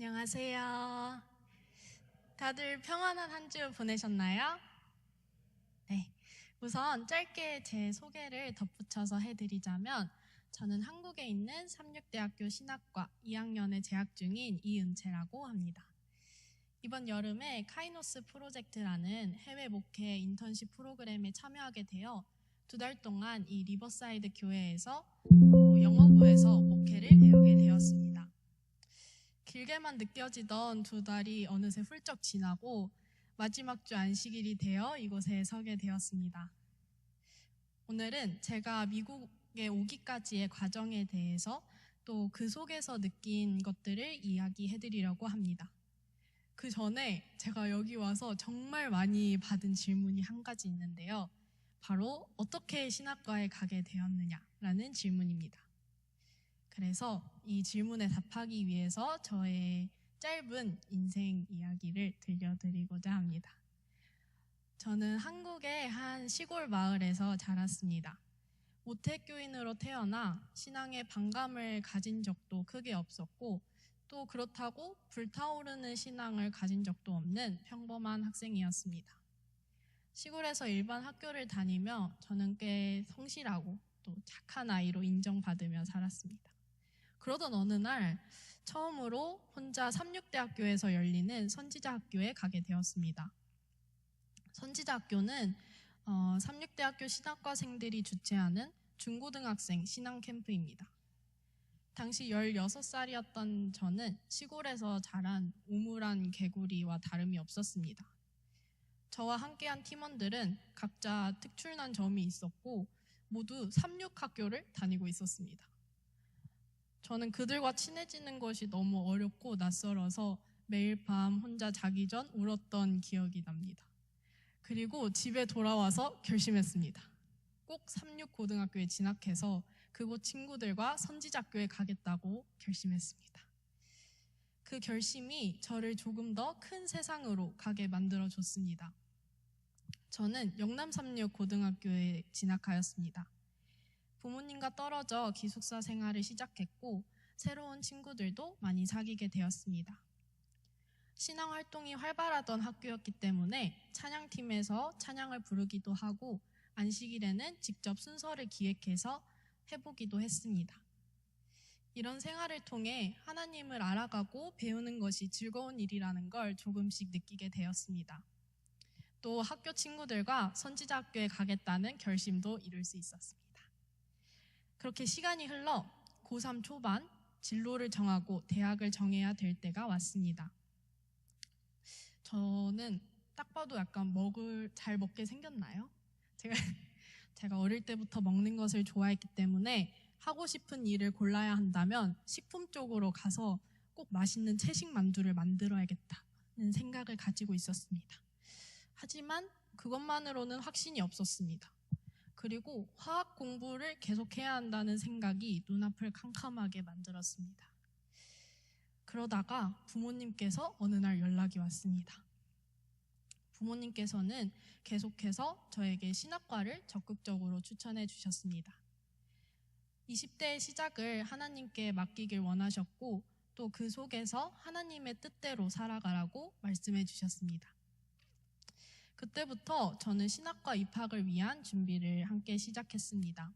안녕하세요. 다들 평안한 한 주 보내셨나요? 네. 우선 짧게 제 소개를 덧붙여서 해드리자면 저는 한국에 있는 삼육대학교 신학과 2학년에 재학 중인 이은채라고 합니다. 이번 여름에 카이노스 프로젝트라는 해외 목회 인턴십 프로그램에 참여하게 되어 2달 동안 이 리버사이드 교회에서 영어부에서 목회를 배우게 되었습니다. 길게만 느껴지던 2달이 어느새 훌쩍 지나고 마지막 주 안식일이 되어 이곳에 서게 되었습니다. 오늘은 제가 미국에 오기까지의 과정에 대해서 또 그 속에서 느낀 것들을 이야기해 드리려고 합니다. 그 전에 제가 여기 와서 정말 많이 받은 질문이 한 가지 있는데요. 바로 어떻게 신학과에 가게 되었느냐라는 질문입니다. 그래서 이 질문에 답하기 위해서 저의 짧은 인생 이야기를 들려드리고자 합니다. 저는 한국의 한 시골 마을에서 자랐습니다. 모태교인으로 태어나 신앙에 반감을 가진 적도 크게 없었고 또 그렇다고 불타오르는 신앙을 가진 적도 없는 평범한 학생이었습니다. 시골에서 일반 학교를 다니며 저는 꽤 성실하고 또 착한 아이로 인정받으며 살았습니다. 그러던 어느 날 처음으로 혼자 삼육대학교에서 열리는 선지자학교에 가게 되었습니다. 선지자학교는 삼육대학교 신학과생들이 주최하는 중고등학생 신앙 캠프입니다. 당시 16살이었던 저는 시골에서 자란 우물한 개구리와 다름이 없었습니다. 저와 함께한 팀원들은 각자 특출난 점이 있었고 모두 삼육학교를 다니고 있었습니다. 저는 그들과 친해지는 것이 너무 어렵고 낯설어서 매일 밤 혼자 자기 전 울었던 기억이 납니다. 그리고 집에 돌아와서 결심했습니다. 꼭 삼육고등학교에 진학해서 그곳 친구들과 선지자학교에 가겠다고 결심했습니다. 그 결심이 저를 조금 더 큰 세상으로 가게 만들어줬습니다. 저는 영남삼육고등학교에 진학하였습니다. 부모님과 떨어져 기숙사 생활을 시작했고 새로운 친구들도 많이 사귀게 되었습니다. 신앙 활동이 활발하던 학교였기 때문에 찬양팀에서 찬양을 부르기도 하고 안식일에는 직접 순서를 기획해서 해보기도 했습니다. 이런 생활을 통해 하나님을 알아가고 배우는 것이 즐거운 일이라는 걸 조금씩 느끼게 되었습니다. 또 학교 친구들과 선지자학교에 가겠다는 결심도 이룰 수 있었습니다. 그렇게 시간이 흘러 고3 초반 진로를 정하고 대학을 정해야 될 때가 왔습니다. 저는 딱 봐도 약간 잘 먹게 생겼나요? 제가 어릴 때부터 먹는 것을 좋아했기 때문에 하고 싶은 일을 골라야 한다면 식품 쪽으로 가서 꼭 맛있는 채식 만두를 만들어야겠다는 생각을 가지고 있었습니다. 하지만 그것만으로는 확신이 없었습니다. 그리고 화학 공부를 계속해야 한다는 생각이 눈앞을 캄캄하게 만들었습니다. 그러다가 부모님께서 어느 날 연락이 왔습니다. 부모님께서는 계속해서 저에게 신학과를 적극적으로 추천해 주셨습니다. 20대의 시작을 하나님께 맡기길 원하셨고 또 그 속에서 하나님의 뜻대로 살아가라고 말씀해 주셨습니다. 그때부터 저는 신학과 입학을 위한 준비를 함께 시작했습니다.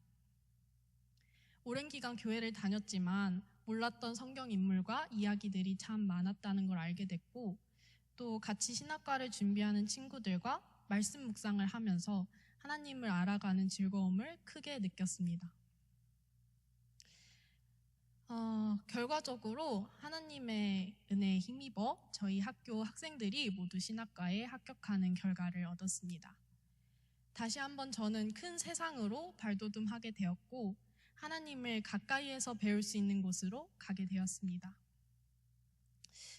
오랜 기간 교회를 다녔지만 몰랐던 성경 인물과 이야기들이 참 많았다는 걸 알게 됐고 또 같이 신학과를 준비하는 친구들과 말씀 묵상을 하면서 하나님을 알아가는 즐거움을 크게 느꼈습니다. 결과적으로 하나님의 은혜에 힘입어 저희 학교 학생들이 모두 신학과에 합격하는 결과를 얻었습니다. 다시 한번 저는 큰 세상으로 발돋움하게 되었고 하나님을 가까이에서 배울 수 있는 곳으로 가게 되었습니다.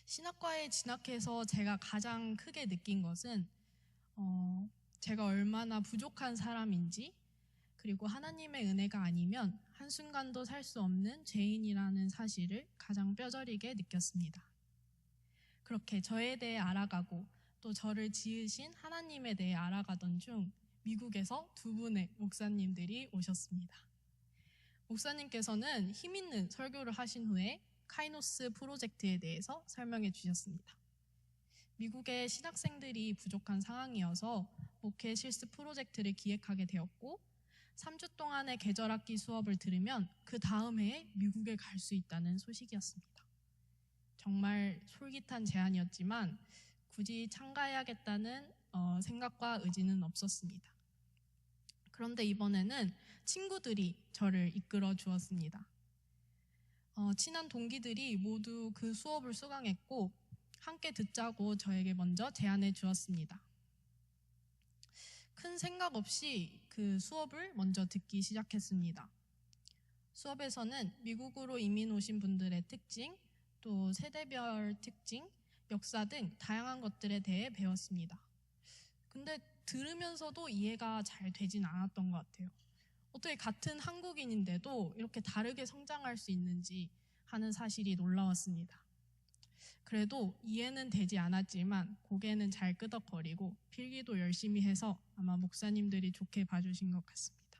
신학과에 진학해서 제가 가장 크게 느낀 것은 제가 얼마나 부족한 사람인지 그리고 하나님의 은혜가 아니면 한순간도 살 수 없는 죄인이라는 사실을 가장 뼈저리게 느꼈습니다. 그렇게 저에 대해 알아가고 또 저를 지으신 하나님에 대해 알아가던 중 미국에서 2분의 목사님들이 오셨습니다. 목사님께서는 힘있는 설교를 하신 후에 카이노스 프로젝트에 대해서 설명해 주셨습니다. 미국의 신학생들이 부족한 상황이어서 목회 실습 프로젝트를 기획하게 되었고 3주 동안의 계절학기 수업을 들으면 그 다음 해에 미국에 갈 수 있다는 소식이었습니다. 정말 솔깃한 제안이었지만 굳이 참가해야겠다는 생각과 의지는 없었습니다. 그런데 이번에는 친구들이 저를 이끌어 주었습니다. 친한 동기들이 모두 그 수업을 수강했고 함께 듣자고 저에게 먼저 제안해 주었습니다. 큰 생각 없이 그 수업을 먼저 듣기 시작했습니다. 수업에서는 미국으로 이민 오신 분들의 특징, 또 세대별 특징, 역사 등 다양한 것들에 대해 배웠습니다. 근데 들으면서도 이해가 잘 되진 않았던 것 같아요. 어떻게 같은 한국인인데도 이렇게 다르게 성장할 수 있는지 하는 사실이 놀라웠습니다. 그래도 이해는 되지 않았지만 고개는 잘 끄덕거리고 필기도 열심히 해서 아마 목사님들이 좋게 봐주신 것 같습니다.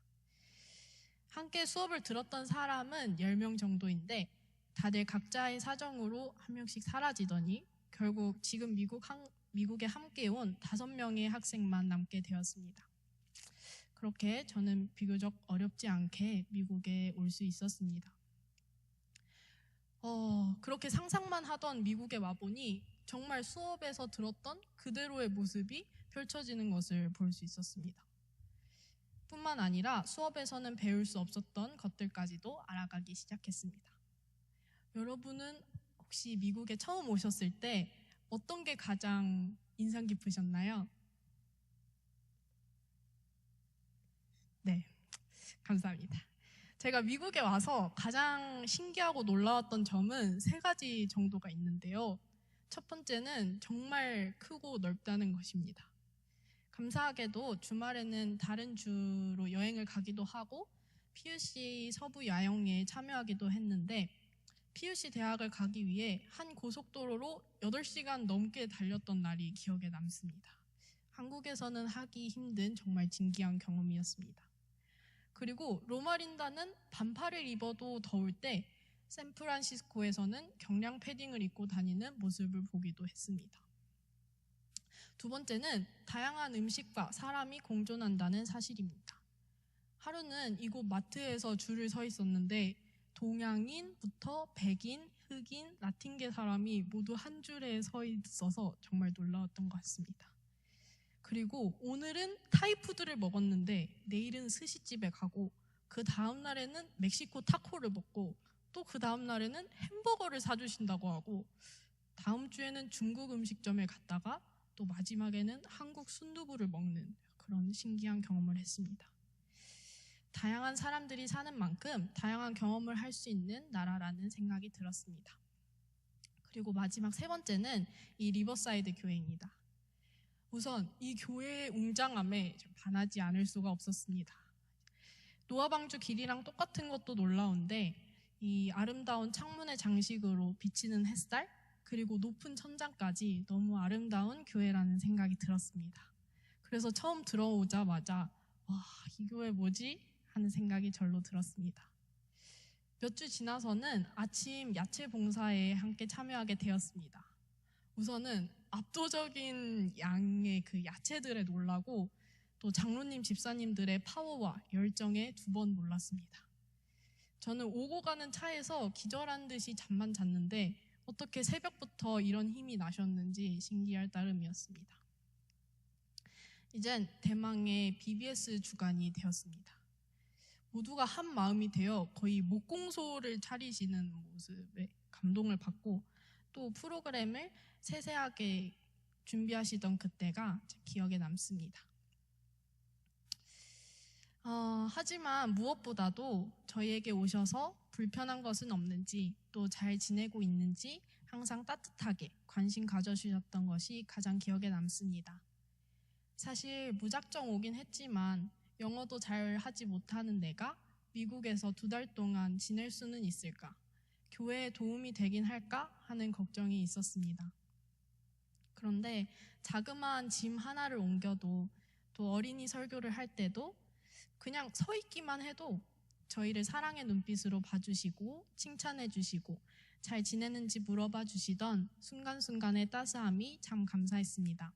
함께 수업을 들었던 사람은 10명 정도인데 다들 각자의 사정으로 한 명씩 사라지더니 결국 지금 미국에 함께 온 5명의 학생만 남게 되었습니다. 그렇게 저는 비교적 어렵지 않게 미국에 올 수 있었습니다. 그렇게 상상만 하던 미국에 와보니 정말 수업에서 들었던 그대로의 모습이 펼쳐지는 것을 볼 수 있었습니다. 뿐만 아니라 수업에서는 배울 수 없었던 것들까지도 알아가기 시작했습니다. 여러분은 혹시 미국에 처음 오셨을 때 어떤 게 가장 인상 깊으셨나요? 네, 감사합니다. 제가 미국에 와서 가장 신기하고 놀라웠던 점은 3가지 정도가 있는데요. 첫 번째는 정말 크고 넓다는 것입니다. 감사하게도 주말에는 다른 주로 여행을 가기도 하고 PUC 서부 야영회에 참여하기도 했는데 PUC 대학을 가기 위해 한 고속도로로 8시간 넘게 달렸던 날이 기억에 남습니다. 한국에서는 하기 힘든 정말 진기한 경험이었습니다. 그리고 로마린다는 반팔을 입어도 더울 때 샌프란시스코에서는 경량 패딩을 입고 다니는 모습을 보기도 했습니다. 두 번째는 다양한 음식과 사람이 공존한다는 사실입니다. 하루는 이곳 마트에서 줄을 서 있었는데 동양인부터 백인, 흑인, 라틴계 사람이 모두 한 줄에 서 있어서 정말 놀라웠던 것 같습니다. 그리고 오늘은 타이푸드를 먹었는데 내일은 스시집에 가고 그 다음 날에는 멕시코 타코를 먹고 또 그 다음 날에는 햄버거를 사주신다고 하고 다음 주에는 중국 음식점에 갔다가 또 마지막에는 한국 순두부를 먹는 그런 신기한 경험을 했습니다. 다양한 사람들이 사는 만큼 다양한 경험을 할 수 있는 나라라는 생각이 들었습니다. 그리고 마지막 3번째는 이 리버사이드 교회입니다. 우선 이 교회의 웅장함에 반하지 않을 수가 없었습니다. 노아방주 길이랑 똑같은 것도 놀라운데 이 아름다운 창문의 장식으로 비치는 햇살 그리고 높은 천장까지 너무 아름다운 교회라는 생각이 들었습니다. 그래서 처음 들어오자마자 와, 이 교회 뭐지? 하는 생각이 절로 들었습니다. 몇 주 지나서는 아침 야채 봉사에 함께 참여하게 되었습니다. 우선은 압도적인 양의 그 야채들에 놀라고 또 장로님 집사님들의 파워와 열정에 2번 놀랐습니다. 저는 오고 가는 차에서 기절한 듯이 잠만 잤는데 어떻게 새벽부터 이런 힘이 나셨는지 신기할 따름이었습니다. 이젠 대망의 BBS 주간이 되었습니다. 모두가 한 마음이 되어 거의 목공소를 차리시는 모습에 감동을 받고 또 프로그램을 세세하게 준비하시던 그때가 기억에 남습니다. 하지만 무엇보다도 저희에게 오셔서 불편한 것은 없는지 또 잘 지내고 있는지 항상 따뜻하게 관심 가져주셨던 것이 가장 기억에 남습니다. 사실 무작정 오긴 했지만 영어도 잘 하지 못하는 내가 미국에서 2달 동안 지낼 수는 있을까? 교회에 도움이 되긴 할까? 하는 걱정이 있었습니다. 그런데 자그마한 짐 하나를 옮겨도 또 어린이 설교를 할 때도 그냥 서 있기만 해도 저희를 사랑의 눈빛으로 봐주시고 칭찬해 주시고 잘 지내는지 물어봐 주시던 순간순간의 따스함이 참 감사했습니다.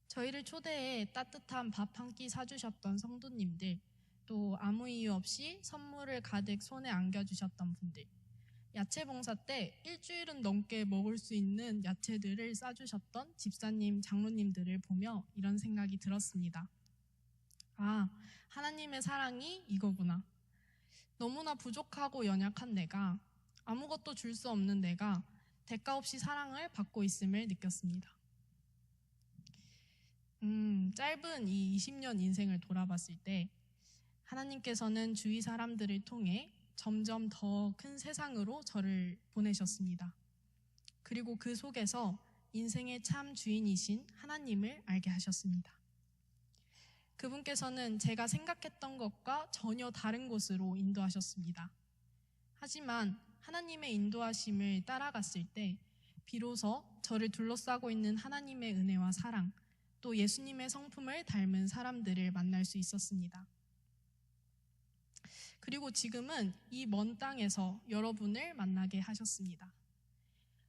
저희를 초대해 따뜻한 밥 한 끼 사주셨던 성도님들, 또 아무 이유 없이 선물을 가득 손에 안겨주셨던 분들, 야채 봉사 때 일주일은 넘게 먹을 수 있는 야채들을 싸주셨던 집사님, 장로님들을 보며 이런 생각이 들었습니다. 아, 하나님의 사랑이 이거구나. 너무나 부족하고 연약한 내가, 아무것도 줄 수 없는 내가 대가 없이 사랑을 받고 있음을 느꼈습니다. 짧은 이 20년 인생을 돌아봤을 때 하나님께서는 주위 사람들을 통해 점점 더 큰 세상으로 저를 보내셨습니다. 그리고 그 속에서 인생의 참 주인이신 하나님을 알게 하셨습니다. 그분께서는 제가 생각했던 것과 전혀 다른 곳으로 인도하셨습니다. 하지만 하나님의 인도하심을 따라갔을 때 비로소 저를 둘러싸고 있는 하나님의 은혜와 사랑, 또 예수님의 성품을 닮은 사람들을 만날 수 있었습니다. 그리고 지금은 이 먼 땅에서 여러분을 만나게 하셨습니다.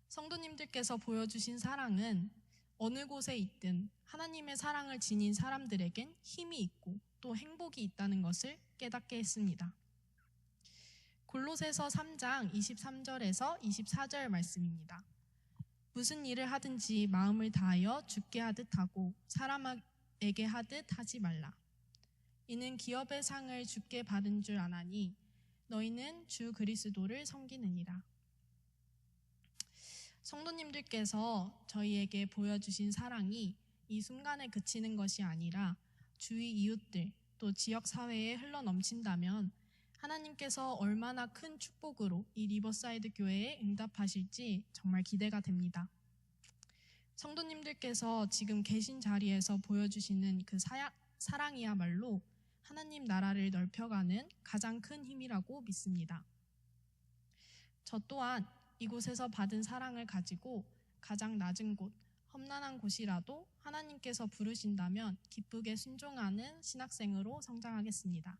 성도님들께서 보여주신 사랑은 어느 곳에 있든 하나님의 사랑을 지닌 사람들에겐 힘이 있고 또 행복이 있다는 것을 깨닫게 했습니다. 골로새서 3장 23절에서 24절 말씀입니다. 무슨 일을 하든지 마음을 다하여 주께 하듯 하고 사람에게 하듯 하지 말라. 이는 기업의 상을 주께 받은 줄 아나니 너희는 주 그리스도를 섬기느니라. 성도님들께서 저희에게 보여주신 사랑이 이 순간에 그치는 것이 아니라 주위 이웃들 또 지역사회에 흘러넘친다면 하나님께서 얼마나 큰 축복으로 이 리버사이드 교회에 응답하실지 정말 기대가 됩니다. 성도님들께서 지금 계신 자리에서 보여주시는 그 사랑이야말로 하나님 나라를 넓혀가는 가장 큰 힘이라고 믿습니다. 저 또한 이곳에서 받은 사랑을 가지고 가장 낮은 곳, 험난한 곳이라도 하나님께서 부르신다면 기쁘게 순종하는 신학생으로 성장하겠습니다.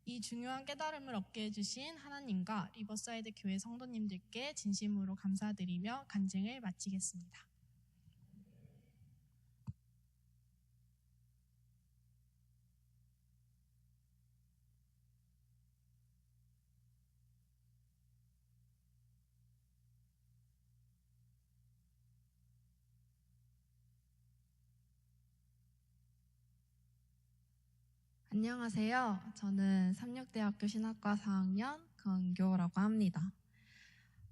이 중요한 깨달음을 얻게 해주신 하나님과 리버사이드 교회 성도님들께 진심으로 감사드리며 간증을 마치겠습니다. 안녕하세요. 저는 삼육대학교 신학과 4학년 강은교라고 합니다.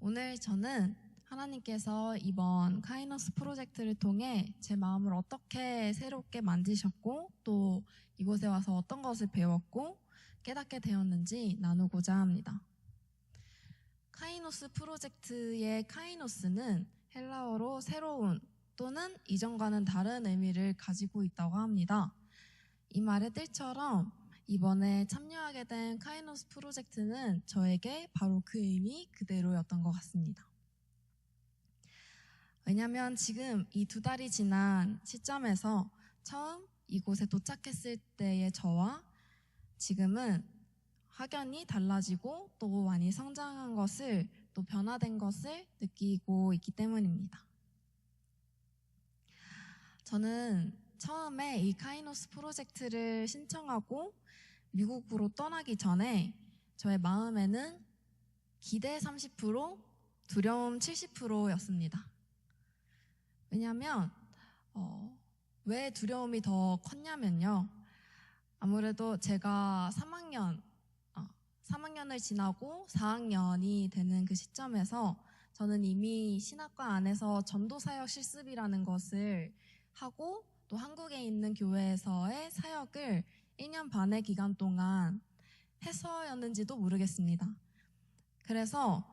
오늘 저는 하나님께서 이번 카이노스 프로젝트를 통해 제 마음을 어떻게 새롭게 만드셨고 또 이곳에 와서 어떤 것을 배웠고 깨닫게 되었는지 나누고자 합니다. 카이노스 프로젝트의 카이노스는 헬라어로 새로운 또는 이전과는 다른 의미를 가지고 있다고 합니다. 이 말의 뜻처럼 이번에 참여하게 된 카이노스 프로젝트는 저에게 바로 그 의미 그대로였던 것 같습니다. 왜냐하면 지금 이 2달이 지난 시점에서 처음 이곳에 도착했을 때의 저와 지금은 확연히 달라지고 또 많이 성장한 것을 또 변화된 것을 느끼고 있기 때문입니다. 저는 처음에 이 카이노스 프로젝트를 신청하고 미국으로 떠나기 전에 저의 마음에는 기대 30%, 두려움 70%였습니다. 왜냐하면 왜 두려움이 더 컸냐면요. 아무래도 제가 3학년을 지나고 4학년이 되는 그 시점에서 저는 이미 신학과 안에서 전도사역 실습이라는 것을 하고 또 한국에 있는 교회에서의 사역을 1년 반의 기간 동안 해서였는지도 모르겠습니다. 그래서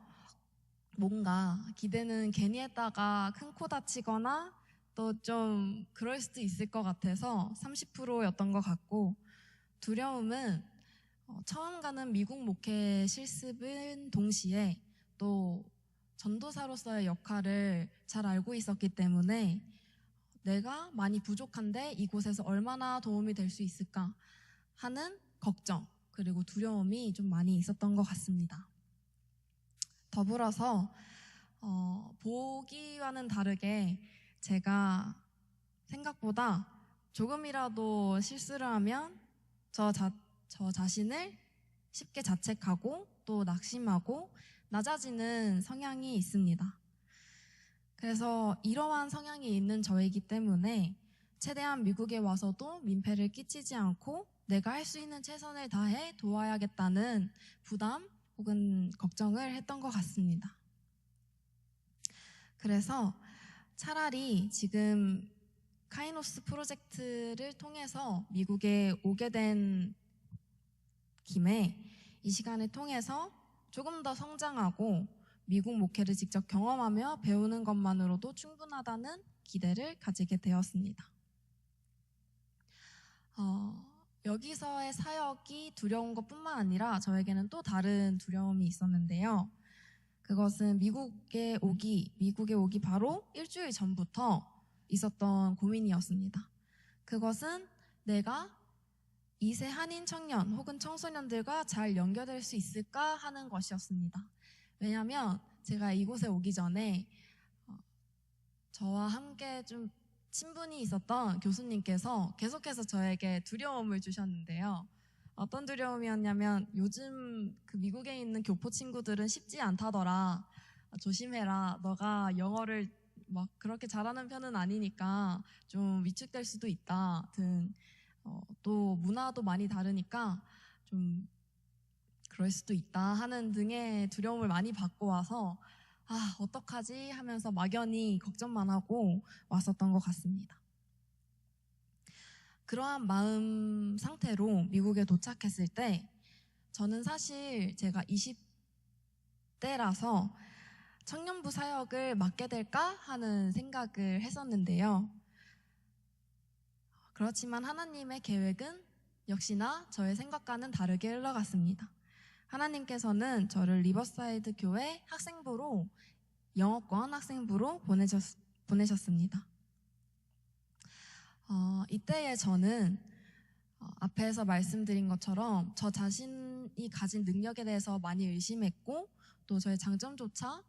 뭔가 기대는 괜히 했다가 큰 코 다치거나 또 좀 그럴 수도 있을 것 같아서 30%였던 것 같고, 두려움은 처음 가는 미국 목회 실습은 동시에 또 전도사로서의 역할을 잘 알고 있었기 때문에 내가 많이 부족한데 이곳에서 얼마나 도움이 될 수 있을까 하는 걱정 그리고 두려움이 좀 많이 있었던 것 같습니다. 더불어서 보기와는 다르게 제가 생각보다 조금이라도 실수를 하면 저 자신을 쉽게 자책하고 또 낙심하고 낮아지는 성향이 있습니다. 그래서 이러한 성향이 있는 저이기 때문에 최대한 미국에 와서도 민폐를 끼치지 않고 내가 할 수 있는 최선을 다해 도와야겠다는 부담 혹은 걱정을 했던 것 같습니다. 그래서 차라리 지금 카이노스 프로젝트를 통해서 미국에 오게 된 김에 이 시간을 통해서 조금 더 성장하고 미국 목회를 직접 경험하며 배우는 것만으로도 충분하다는 기대를 가지게 되었습니다. 여기서의 사역이 두려운 것뿐만 아니라 저에게는 또 다른 두려움이 있었는데요. 그것은 미국에 오기 바로 일주일 전부터 있었던 고민이었습니다. 그것은 내가 2세 한인 청년 혹은 청소년들과 잘 연결될 수 있을까 하는 것이었습니다. 왜냐하면 제가 이곳에 오기 전에 저와 함께 좀 친분이 있었던 교수님께서 계속해서 저에게 두려움을 주셨는데요. 어떤 두려움이었냐면 요즘 그 미국에 있는 교포 친구들은 쉽지 않다더라. 조심해라. 너가 영어를 막 그렇게 잘하는 편은 아니니까 좀 위축될 수도 있다 등 또 문화도 많이 다르니까 좀 그럴 수도 있다 하는 등의 두려움을 많이 받고 와서 어떡하지 하면서 막연히 걱정만 하고 왔었던 것 같습니다. 그러한 마음 상태로 미국에 도착했을 때 저는 사실 제가 20대라서 청년부 사역을 맡게 될까 하는 생각을 했었는데요. 그렇지만 하나님의 계획은 역시나 저의 생각과는 다르게 흘러갔습니다. 하나님께서는 저를 리버사이드 교회 학생부로 영어권 학생부로 보내셨습니다. 이때에 저는 앞에서 말씀드린 것처럼 저 자신이 가진 능력에 대해서 많이 의심했고 또 저의 장점조차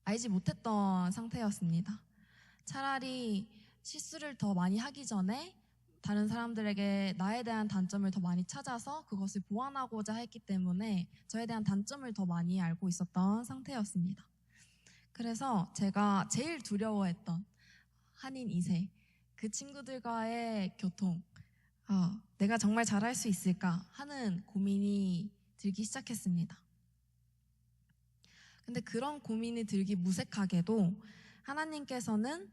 알지 못했던 상태였습니다. 차라리 실수를 더 많이 하기 전에 다른 사람들에게 나에 대한 단점을 더 많이 찾아서 그것을 보완하고자 했기 때문에 저에 대한 단점을 더 많이 알고 있었던 상태였습니다. 그래서 제가 제일 두려워했던 한인 2세, 그 친구들과의 교통, 내가 정말 잘할 수 있을까 하는 고민이 들기 시작했습니다. 근데 그런 고민이 들기 무색하게도 하나님께서는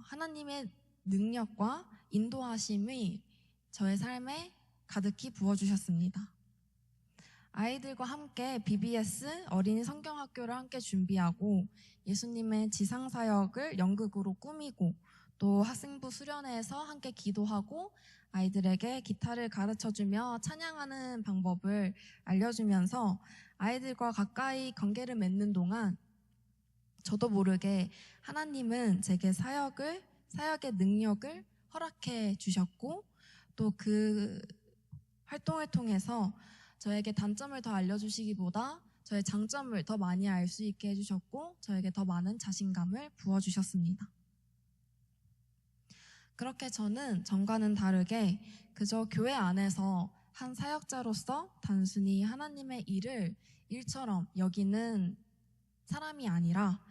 하나님의 능력과 인도하심이 저의 삶에 가득히 부어주셨습니다. 아이들과 함께 BBS 어린이 성경학교를 함께 준비하고 예수님의 지상사역을 연극으로 꾸미고 또 학생부 수련회에서 함께 기도하고 아이들에게 기타를 가르쳐주며 찬양하는 방법을 알려주면서 아이들과 가까이 관계를 맺는 동안 저도 모르게 하나님은 제게 사역의 능력을 허락해 주셨고 또 그 활동을 통해서 저에게 단점을 더 알려주시기보다 저의 장점을 더 많이 알 수 있게 해주셨고 저에게 더 많은 자신감을 부어주셨습니다. 그렇게 저는 전과는 다르게 그저 교회 안에서 한 사역자로서 단순히 하나님의 일을 일처럼 여기는 사람이 아니라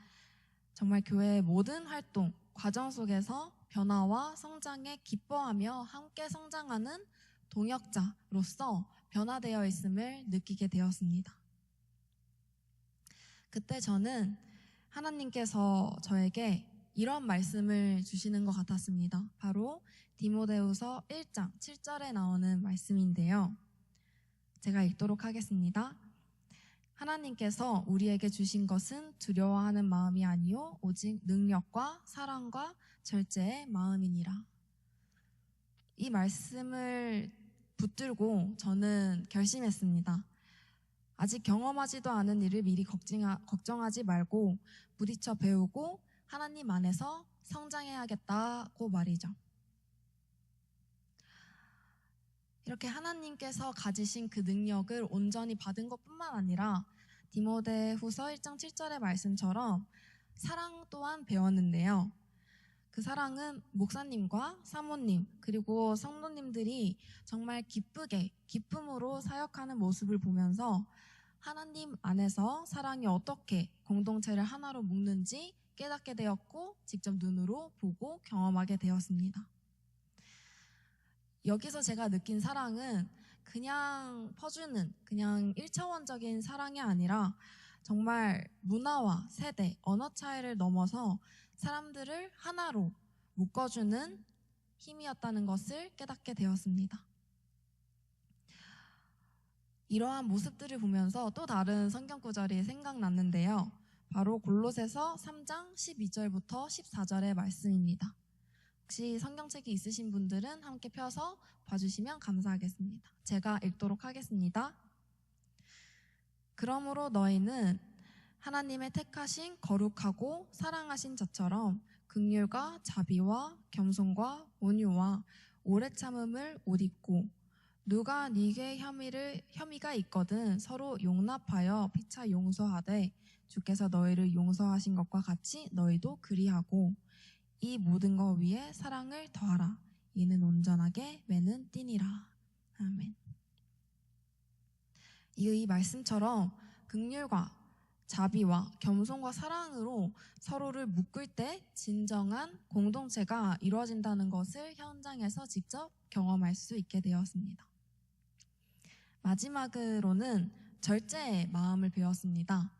정말 교회의 모든 활동, 과정 속에서 변화와 성장에 기뻐하며 함께 성장하는 동역자로서 변화되어 있음을 느끼게 되었습니다. 그때 저는 하나님께서 저에게 이런 말씀을 주시는 것 같았습니다. 바로 디모데후서 1장 7절에 나오는 말씀인데요. 제가 읽도록 하겠습니다. 하나님께서 우리에게 주신 것은 두려워하는 마음이 아니요 오직 능력과 사랑과 절제의 마음이니라. 이 말씀을 붙들고 저는 결심했습니다. 아직 경험하지도 않은 일을 미리 걱정하지 말고 부딪혀 배우고 하나님 안에서 성장해야겠다고 말이죠. 이렇게 하나님께서 가지신 그 능력을 온전히 받은 것뿐만 아니라 디모데후서 1장 7절의 말씀처럼 사랑 또한 배웠는데요. 그 사랑은 목사님과 사모님 그리고 성도님들이 정말 기쁨으로 사역하는 모습을 보면서 하나님 안에서 사랑이 어떻게 공동체를 하나로 묶는지 깨닫게 되었고 직접 눈으로 보고 경험하게 되었습니다. 여기서 제가 느낀 사랑은 그냥 퍼주는 그냥 1차원적인 사랑이 아니라 정말 문화와 세대, 언어 차이를 넘어서 사람들을 하나로 묶어주는 힘이었다는 것을 깨닫게 되었습니다. 이러한 모습들을 보면서 또 다른 성경 구절이 생각났는데요. 바로 골로새서 3장 12절부터 14절의 말씀입니다. 혹시 성경책이 있으신 분들은 함께 펴서 봐주시면 감사하겠습니다. 제가 읽도록 하겠습니다. 그러므로 너희는 하나님의 택하신 거룩하고 사랑하신 자처럼 긍휼과 자비와 겸손과 온유와 오래 참음을 옷 입고 누가 네게 혐의가 있거든 서로 용납하여 피차 용서하되 주께서 너희를 용서하신 것과 같이 너희도 그리하고 이 모든 것 위에 사랑을 더하라. 이는 온전하게 매는 띠니라. 아멘. 이 말씀처럼 긍휼과 자비와 겸손과 사랑으로 서로를 묶을 때 진정한 공동체가 이루어진다는 것을 현장에서 직접 경험할 수 있게 되었습니다. 마지막으로는 절제의 마음을 배웠습니다.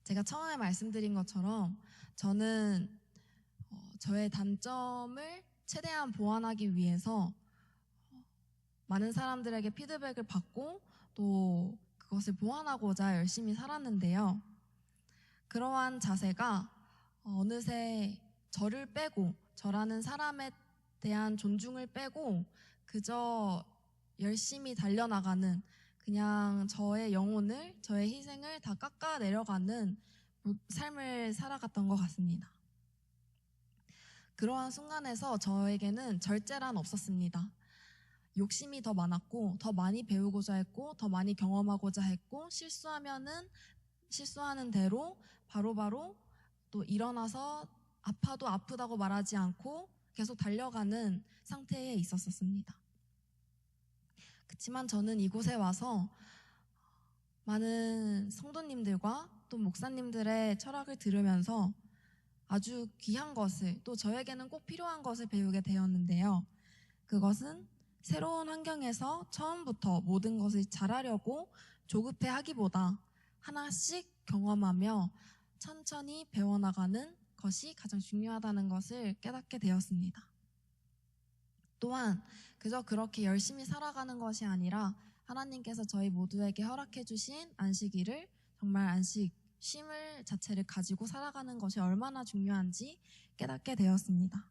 제가 처음에 말씀드린 것처럼 저는 저의 단점을 최대한 보완하기 위해서 많은 사람들에게 피드백을 받고 또 그것을 보완하고자 열심히 살았는데요. 그러한 자세가 어느새 저를 빼고 저라는 사람에 대한 존중을 빼고 그저 열심히 달려나가는 그냥 저의 영혼을 저의 희생을 다 깎아 내려가는 삶을 살아갔던 것 같습니다. 그러한 순간에서 저에게는 절제란 없었습니다. 욕심이 더 많았고 더 많이 배우고자 했고 더 많이 경험하고자 했고 실수하는 대로 바로바로 또 일어나서 아파도 아프다고 말하지 않고 계속 달려가는 상태에 있었습니다. 그렇지만 저는 이곳에 와서 많은 성도님들과 또 목사님들의 철학을 들으면서 아주 귀한 것을 또 저에게는 꼭 필요한 것을 배우게 되었는데요. 그것은 새로운 환경에서 처음부터 모든 것을 잘하려고 조급해 하기보다 하나씩 경험하며 천천히 배워나가는 것이 가장 중요하다는 것을 깨닫게 되었습니다. 또한 그저 그렇게 열심히 살아가는 것이 아니라 하나님께서 저희 모두에게 허락해 주신 안식일을 정말 쉼을 자체를 가지고 살아가는 것이 얼마나 중요한지 깨닫게 되었습니다.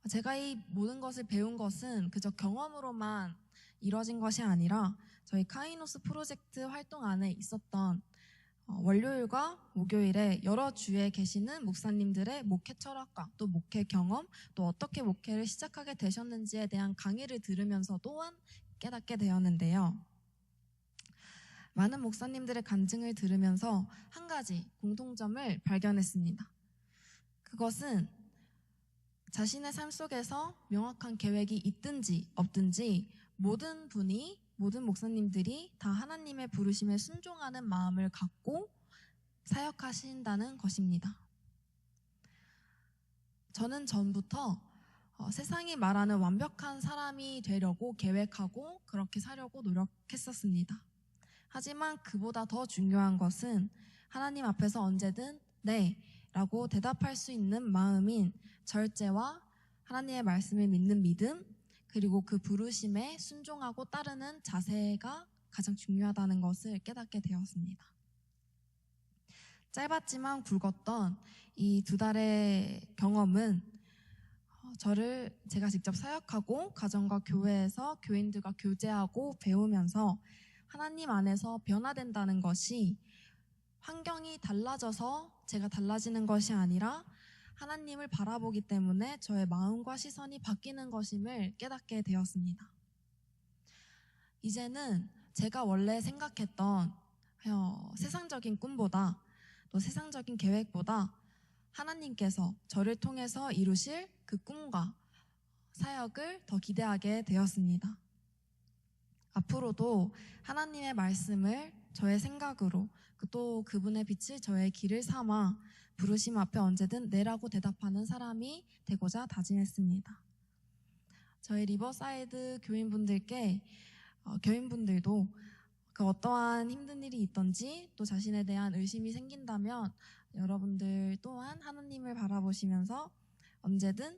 제가 이 모든 것을 배운 것은 그저 경험으로만 이루어진 것이 아니라 저희 카이노스 프로젝트 활동 안에 있었던 월요일과 목요일에 여러 주에 계시는 목사님들의 목회 철학과 또 목회 경험 또 어떻게 목회를 시작하게 되셨는지에 대한 강의를 들으면서 또한 깨닫게 되었는데요. 많은 목사님들의 간증을 들으면서 한 가지 공통점을 발견했습니다. 그것은 자신의 삶 속에서 명확한 계획이 있든지 없든지 모든 목사님들이 다 하나님의 부르심에 순종하는 마음을 갖고 사역하신다는 것입니다. 저는 전부터 세상이 말하는 완벽한 사람이 되려고 계획하고 그렇게 살려고 노력했었습니다. 하지만 그보다 더 중요한 것은 하나님 앞에서 언제든 네 라고 대답할 수 있는 마음인 절제와 하나님의 말씀을 믿는 믿음 그리고 그 부르심에 순종하고 따르는 자세가 가장 중요하다는 것을 깨닫게 되었습니다. 짧았지만 굵었던 이 2달의 경험은 제가 직접 사역하고 가정과 교회에서 교인들과 교제하고 배우면서 하나님 안에서 변화된다는 것이 환경이 달라져서 제가 달라지는 것이 아니라 하나님을 바라보기 때문에 저의 마음과 시선이 바뀌는 것임을 깨닫게 되었습니다. 이제는 제가 원래 생각했던 세상적인 꿈보다 또 세상적인 계획보다 하나님께서 저를 통해서 이루실 그 꿈과 사역을 더 기대하게 되었습니다. 앞으로도 하나님의 말씀을 저의 생각으로 또 그분의 빛을 저의 길을 삼아 부르심 앞에 언제든 네라고 대답하는 사람이 되고자 다짐했습니다. 저희 리버사이드 교인분들께 교인분들도 그 어떠한 힘든 일이 있던지 또 자신에 대한 의심이 생긴다면 여러분들 또한 하나님을 바라보시면서 언제든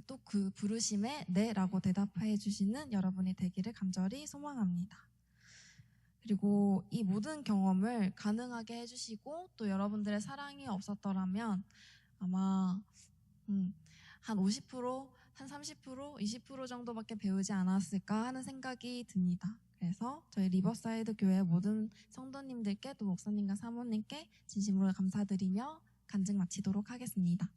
또 그 부르심에 네라고 대답해 주시는 여러분이 되기를 간절히 소망합니다. 그리고 이 모든 경험을 가능하게 해주시고 또 여러분들의 사랑이 없었더라면 아마 한 50%, 한 30%, 20% 정도밖에 배우지 않았을까 하는 생각이 듭니다. 그래서 저희 리버사이드 교회 모든 성도님들께 또 목사님과 사모님께 진심으로 감사드리며 간증 마치도록 하겠습니다.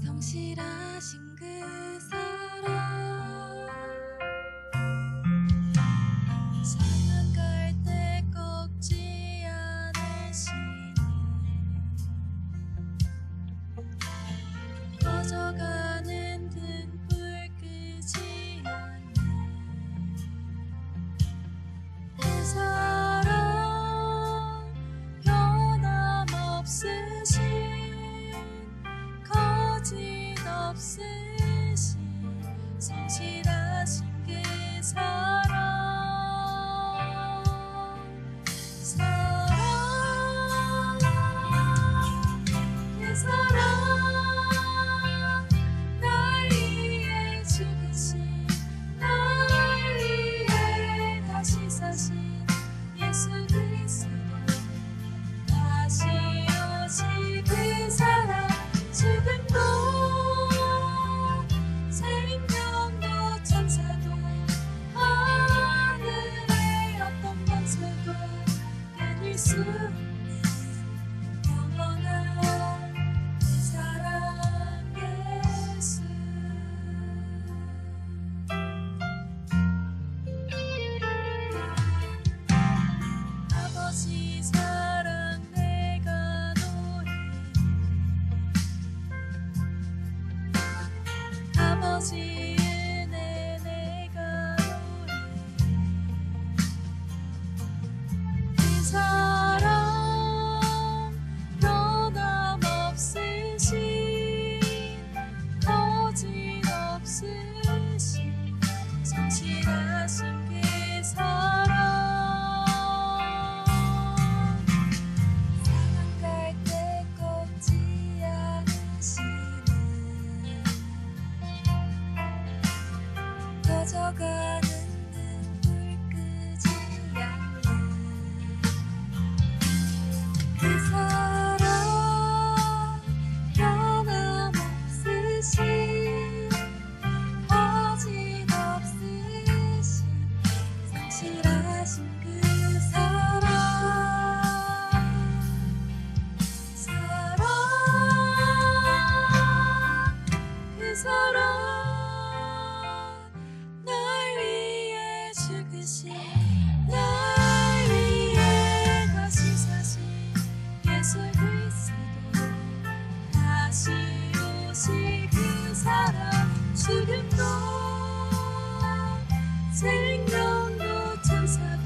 성실하신 그 사랑 사랑갈 때 꺾지 않으시니 꺼져가는 등불 끄지 않는 그 사랑 변함없으신 없으신 성실하신 그 사랑 그 사랑 날 위해 죽으신 날 위해 다시 사신 예수 그리스도 다시 오실 그 사랑 죽음도 생명도 천사도 하늘의 어떤 권세도 끊을 수 없는 영원한 그 사랑 예수 아버지 사랑 내가 노래해 아버지 은혜 내가 노래해 그 사랑 변함없으신 거짓없으신 성실하신 그 사랑 사랑갈 때 꺾지 않으시는 꺼져가는 등불 끄지 않는 그 사랑 변함없으신 거짓없으신 성실하신 그 사랑 그 사랑 날 위해 죽으신 날 위해 다시 사신 예수 그리스도 다시 오실 그 사랑 죽음도 생명도 천사도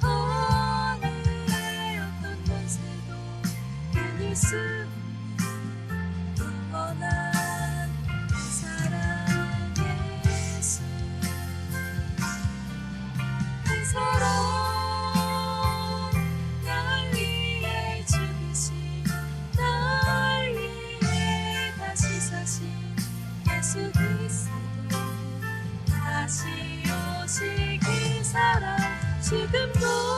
하늘의 어떤 권세도 이길 수 없는 영원한 사랑 예수 그 사랑 날 위해 죽으신 날 위해 다시 사신 예수 그리스도 다시 오실 그 사랑 지금도